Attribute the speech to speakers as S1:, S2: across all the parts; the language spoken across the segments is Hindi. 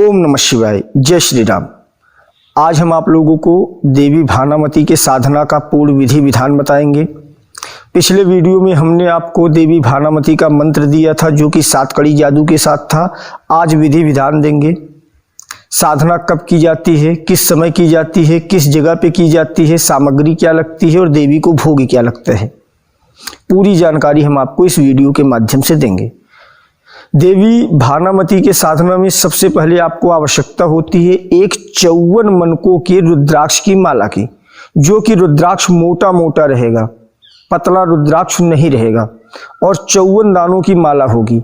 S1: ओम नमः शिवाय, जय श्री राम। आज हम आप लोगों को देवी भानामती के साधना का पूर्ण विधि विधान बताएंगे। पिछले वीडियो में हमने आपको देवी भानामती का मंत्र दिया था जो कि 7 कड़ी जादू के साथ था। आज विधि विधान देंगे। साधना कब की जाती है, किस समय की जाती है, किस जगह पे की जाती है, सामग्री क्या लगती है और देवी को भोग क्या लगता है, पूरी जानकारी हम आपको इस वीडियो के माध्यम से देंगे। देवी भानामती के साधना में सबसे पहले आपको आवश्यकता होती है एक 54 मनकों के रुद्राक्ष की माला की, जो कि रुद्राक्ष मोटा मोटा रहेगा, पतला रुद्राक्ष नहीं रहेगा और 54 दानों की माला होगी।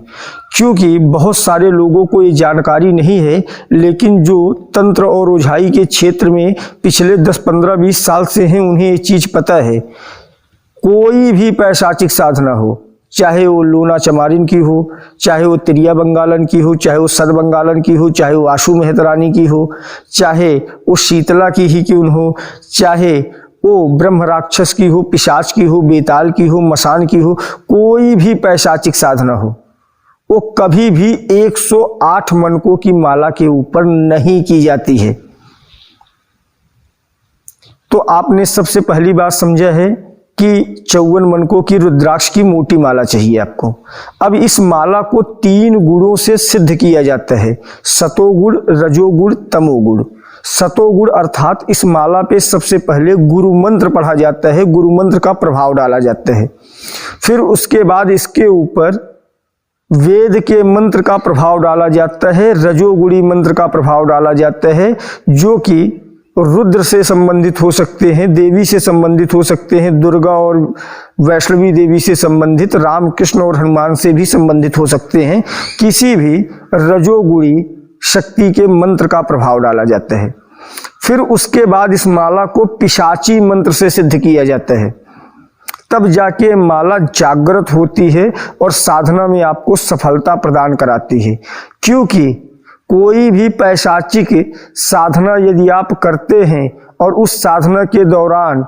S1: क्योंकि बहुत सारे लोगों को ये जानकारी नहीं है, लेकिन जो तंत्र और ओझाई के क्षेत्र में पिछले 10, 15, 20 साल से हैं उन्हें ये चीज पता है। कोई भी पैशाचिक साधना हो, चाहे वो लोना चमारिन की हो, चाहे वो त्रिया बंगालन की हो, चाहे वो सद बंगालन की हो, चाहे वो आशु मेहतरानी की हो, चाहे वो शीतला की ही क्यों हो, चाहे वो ब्रह्म राक्षस की हो, पिशाच की हो, बेताल की हो, मसान की हो, कोई भी पैशाचिक साधना हो, वो कभी भी 108 मनकों की माला के ऊपर नहीं की जाती है। तो आपने सबसे पहली बात समझा है कि 54 मनकों की रुद्राक्ष की मोटी माला चाहिए आपको। अब इस माला को 3 गुणों से सिद्ध किया जाता है, सतोगुण, रजोगुण, तमोगुण। सतोगुण अर्थात इस माला पे सबसे पहले गुरु मंत्र पढ़ा जाता है, गुरु मंत्र का प्रभाव डाला जाता है। फिर उसके बाद इसके ऊपर वेद के मंत्र का प्रभाव डाला जाता है, रजोगुणी मंत्र का प्रभाव डाला जाता है, जो कि रुद्र से संबंधित हो सकते हैं, देवी से संबंधित हो सकते हैं, दुर्गा और वैष्णवी देवी से संबंधित, राम कृष्ण और हनुमान से भी संबंधित हो सकते हैं। किसी भी रजोगुणी शक्ति के मंत्र का प्रभाव डाला जाता है। फिर उसके बाद इस माला को पिशाची मंत्र से सिद्ध किया जाता है, तब जाके माला जागृत होती है और साधना में आपको सफलता प्रदान कराती है। क्योंकि कोई भी पैशाचिक साधना यदि आप करते हैं और उस साधना के दौरान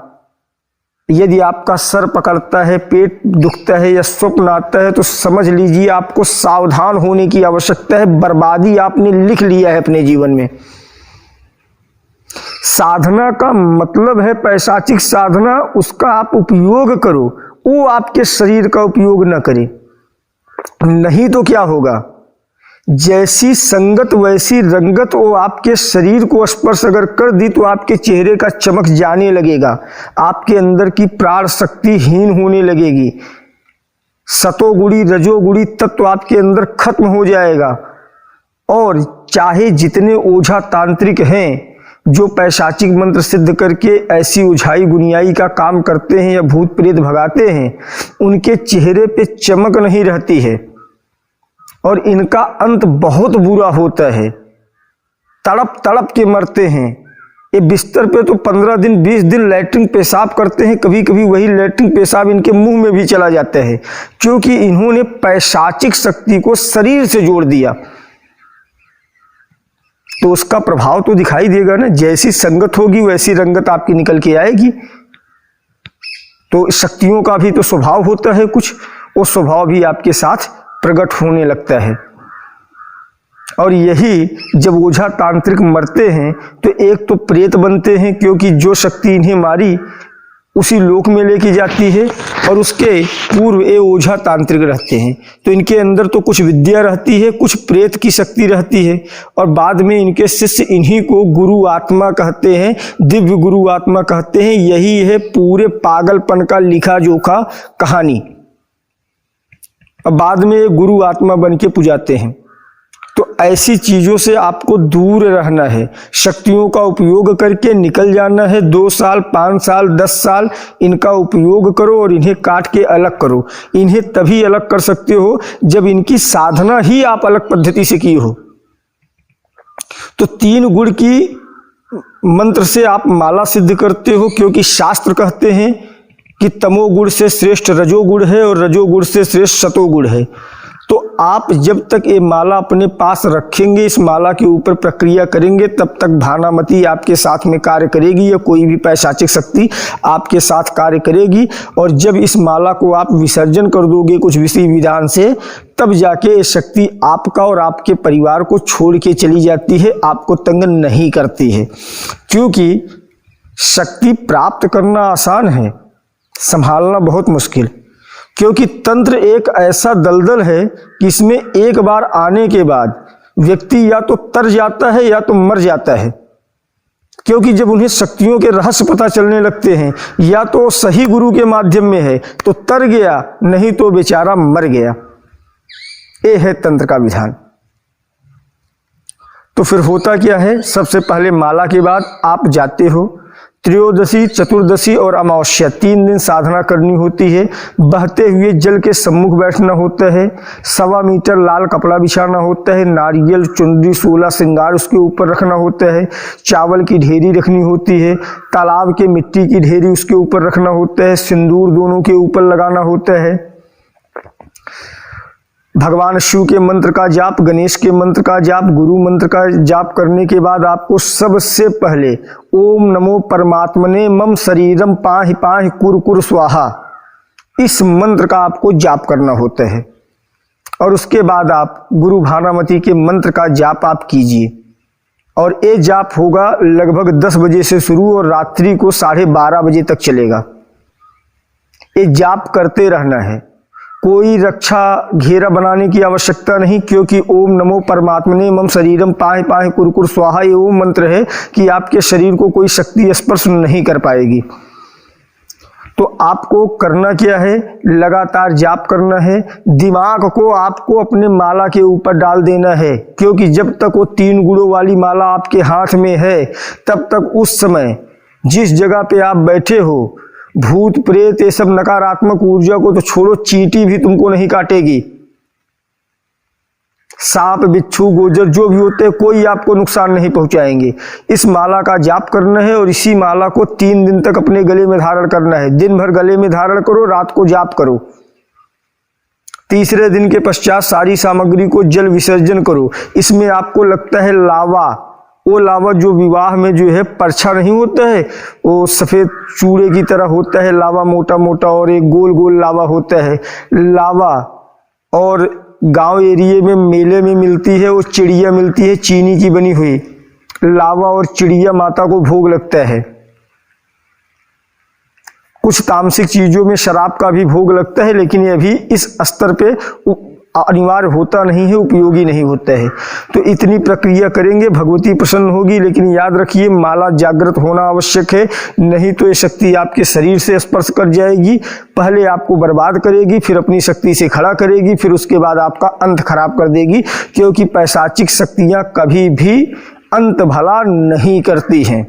S1: यदि आपका सर पकड़ता है, पेट दुखता है या स्वप्न आता है, तो समझ लीजिए आपको सावधान होने की आवश्यकता है। बर्बादी आपने लिख लिया है अपने जीवन में। साधना का मतलब है पैशाचिक साधना, उसका आप उपयोग करो, वो आपके शरीर का उपयोग न करे। नहीं तो क्या होगा, जैसी संगत वैसी रंगत, वो आपके शरीर को स्पर्श अगर कर दी तो आपके चेहरे का चमक जाने लगेगा, आपके अंदर की प्राण शक्ति हीन होने लगेगी, सतोगुणी रजोगुणी तत्व आपके अंदर खत्म हो जाएगा। और चाहे जितने ओझा तांत्रिक हैं जो पैशाचिक मंत्र सिद्ध करके ऐसी ओझाई गुनियाई का काम करते हैं या भूत प्रेत भगाते हैं, उनके चेहरे पे चमक नहीं रहती है और इनका अंत बहुत बुरा होता है। तड़प तड़प के मरते हैं। ये बिस्तर पे तो 15 दिन 20 दिन लैट्रिन पेशाब करते हैं, कभी कभी वही लैट्रिन पेशाब इनके मुंह में भी चला जाता है, क्योंकि इन्होंने पैशाचिक शक्ति को शरीर से जोड़ दिया। तो उसका प्रभाव तो दिखाई देगा ना, जैसी संगत होगी वैसी रंगत आपकी निकल के आएगी। तो शक्तियों का भी तो स्वभाव होता है कुछ, वो स्वभाव भी आपके साथ प्रकट होने लगता है। और यही जब ओझा तांत्रिक मरते हैं तो एक तो प्रेत बनते हैं, क्योंकि जो शक्ति इन्हें मारी उसी लोक में लेके जाती है, और उसके पूर्व ये ओझा तांत्रिक रहते हैं तो इनके अंदर तो कुछ विद्या रहती है, कुछ प्रेत की शक्ति रहती है, और बाद में इनके शिष्य इन्हीं को गुरु आत्मा कहते हैं, दिव्य गुरु आत्मा कहते हैं। यही है पूरे पागलपन का लिखा जोखा कहानी। और बाद में ये गुरु आत्मा बन के पुजाते हैं। तो ऐसी चीजों से आपको दूर रहना है, शक्तियों का उपयोग करके निकल जाना है। 2 साल 5 साल 10 साल इनका उपयोग करो और इन्हें काट के अलग करो। इन्हें तभी अलग कर सकते हो जब इनकी साधना ही आप अलग पद्धति से की हो। तो 3 गुण की मंत्र से आप माला सिद्ध करते हो, क्योंकि शास्त्र कहते हैं कि तमोगुण से श्रेष्ठ रजोगुण है और रजोगुण से श्रेष्ठ सतोगुण है। तो आप जब तक ये माला अपने पास रखेंगे, इस माला के ऊपर प्रक्रिया करेंगे, तब तक भानामती आपके साथ में कार्य करेगी या कोई भी पैशाचिक शक्ति आपके साथ कार्य करेगी। और जब इस माला को आप विसर्जन कर दोगे कुछ विधि विधान से, तब जाके ये शक्ति आपका और आपके परिवार को छोड़ के चली जाती है, आपको तंग नहीं करती है। क्योंकि शक्ति प्राप्त करना आसान है, संभालना बहुत मुश्किल। क्योंकि तंत्र एक ऐसा दलदल है कि इसमें एक बार आने के बाद व्यक्ति या तो तर जाता है या तो मर जाता है। क्योंकि जब उन्हें शक्तियों के रहस्य पता चलने लगते हैं, या तो सही गुरु के माध्यम में है तो तर गया, नहीं तो बेचारा मर गया। ये है तंत्र का विधान। तो फिर होता क्या है, सबसे पहले माला के बाद आप जाते हो, त्रयोदशी, चतुर्दशी और अमावस्या 3 दिन साधना करनी होती है। बहते हुए जल के सम्मुख बैठना होता है, 1.25 मीटर लाल कपड़ा बिछाना होता है, नारियल, चुनरी, 16 श्रृंगार उसके ऊपर रखना होता है, चावल की ढेरी रखनी होती है, तालाब के मिट्टी की ढेरी उसके ऊपर रखना होता है, सिंदूर दोनों के ऊपर लगाना होता है। भगवान शिव के मंत्र का जाप, गणेश के मंत्र का जाप, गुरु मंत्र का जाप करने के बाद आपको सबसे पहले ओम नमो परमात्मने मम शरीरम पाहि पाहि कुर कुर स्वाहा, इस मंत्र का आपको जाप करना होता है। और उसके बाद आप गुरु भानामती के मंत्र का जाप आप कीजिए। और ये जाप होगा लगभग 10 बजे से शुरू और रात्रि को 12:30 बजे तक चलेगा। ये जाप करते रहना है, कोई रक्षा घेरा बनाने की आवश्यकता नहीं। क्योंकि ओम नमो परमात्मने मम शरीरम पाहि पाहि कुर कुर स्वाहा ये वो मंत्र है कि आपके शरीर को कोई शक्ति स्पर्श नहीं कर पाएगी। तो आपको करना क्या है, लगातार जाप करना है। दिमाग को आपको अपने माला के ऊपर डाल देना है। क्योंकि जब तक वो 3 गुणों वाली माला आपके हाथ में है, तब तक उस समय जिस जगह पे आप बैठे हो, भूत प्रेत ये सब नकारात्मक ऊर्जा को तो छोड़ो, चींटी भी तुमको नहीं काटेगी। सांप, बिच्छू, गोजर जो भी होते हैं, कोई आपको नुकसान नहीं पहुंचाएंगे। इस माला का जाप करना है और इसी माला को 3 दिन तक अपने गले में धारण करना है। दिन भर गले में धारण करो, रात को जाप करो। तीसरे दिन के पश्चात सारी सामग्री को जल विसर्जन करो। इसमें आपको लगता है लावा, वो लावा जो विवाह में जो है परछा नहीं होता है, वो सफ़ेद चूड़े की तरह होता है लावा, मोटा मोटा, और एक गोल गोल लावा होता है। लावा और गांव एरिया में मेले में मिलती है, वो चिड़िया मिलती है चीनी की बनी हुई। लावा और चिड़िया माता को भोग लगता है। कुछ तामसिक चीज़ों में शराब का भी भोग लगता है, लेकिन ये भी इस स्तर पे अनिवार्य होता नहीं है, उपयोगी नहीं होता है। तो इतनी प्रक्रिया करेंगे, भगवती प्रसन्न होगी। लेकिन याद रखिए, माला जागृत होना आवश्यक है, नहीं तो ये शक्ति आपके शरीर से स्पर्श कर जाएगी। पहले आपको बर्बाद करेगी, फिर अपनी शक्ति से खड़ा करेगी, फिर उसके बाद आपका अंत खराब कर देगी। क्योंकि पैशाचिक शक्तियाँ कभी भी अंत भला नहीं करती हैं।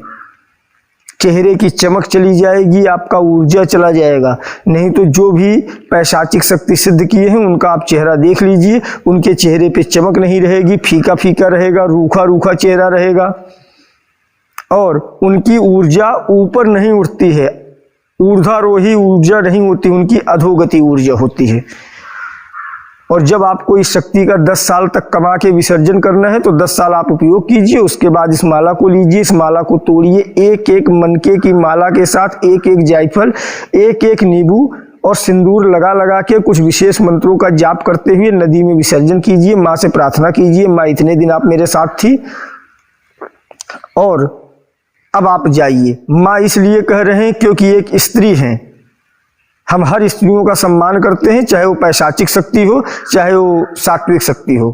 S1: चेहरे की चमक चली जाएगी, आपका ऊर्जा चला जाएगा। नहीं तो जो भी पैशाचिक शक्ति सिद्ध किए हैं उनका आप चेहरा देख लीजिए, उनके चेहरे पे चमक नहीं रहेगी, फीका फीका रहेगा, रूखा रूखा चेहरा रहेगा। और उनकी ऊर्जा ऊपर नहीं उठती है, ऊर्ध्वारोही ऊर्जा नहीं होती, उनकी अधोगति ऊर्जा होती है। और जब आपको इस शक्ति का 10 साल तक कमा के विसर्जन करना है, तो 10 साल आप उपयोग कीजिए। उसके बाद इस माला को लीजिए, इस माला को तोड़िए, एक एक मनके की माला के साथ एक एक जायफल, एक एक नींबू और सिंदूर लगा लगा के कुछ विशेष मंत्रों का जाप करते हुए नदी में विसर्जन कीजिए। माँ से प्रार्थना कीजिए, माँ इतने दिन आप मेरे साथ थी और अब आप जाइए। माँ इसलिए कह रहे हैं क्योंकि एक स्त्री हैं, हम हर स्त्रियों का सम्मान करते हैं, चाहे वो पैशाचिक शक्ति हो, चाहे वो सात्विक शक्ति हो।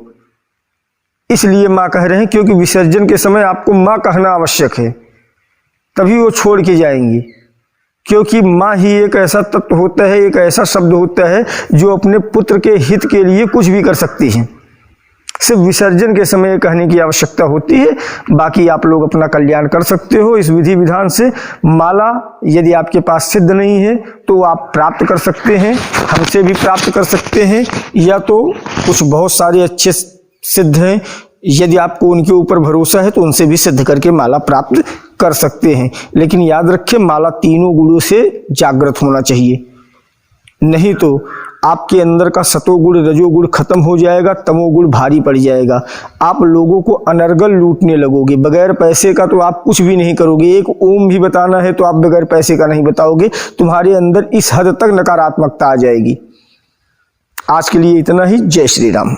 S1: इसलिए माँ कह रहे हैं क्योंकि विसर्जन के समय आपको माँ कहना आवश्यक है, तभी वो छोड़ के जाएंगी। क्योंकि माँ ही एक ऐसा तत्व होता है, एक ऐसा शब्द होता है जो अपने पुत्र के हित के लिए कुछ भी कर सकती है। सिर्फ विसर्जन के समय कहने की आवश्यकता होती है, बाकी आप लोग अपना कल्याण कर सकते हो इस विधि विधान से। माला यदि आपके पास सिद्ध नहीं है तो आप प्राप्त कर सकते हैं, हमसे भी प्राप्त कर सकते हैं, या तो कुछ बहुत सारे अच्छे सिद्ध हैं, यदि आपको उनके ऊपर भरोसा है तो उनसे भी सिद्ध करके माला प्राप्त कर सकते हैं। लेकिन याद रखें, माला तीनों गुणों से जागृत होना चाहिए। नहीं तो आपके अंदर का सतोगुण रजोगुण खत्म हो जाएगा, तमोगुण भारी पड़ जाएगा। आप लोगों को अनर्गल लूटने लगोगे। बगैर पैसे का तो आप कुछ भी नहीं करोगे। एक ओम भी बताना है तो आप बगैर पैसे का नहीं बताओगे। तुम्हारे अंदर इस हद तक नकारात्मकता आ जाएगी। आज के लिए इतना ही। जय श्री राम।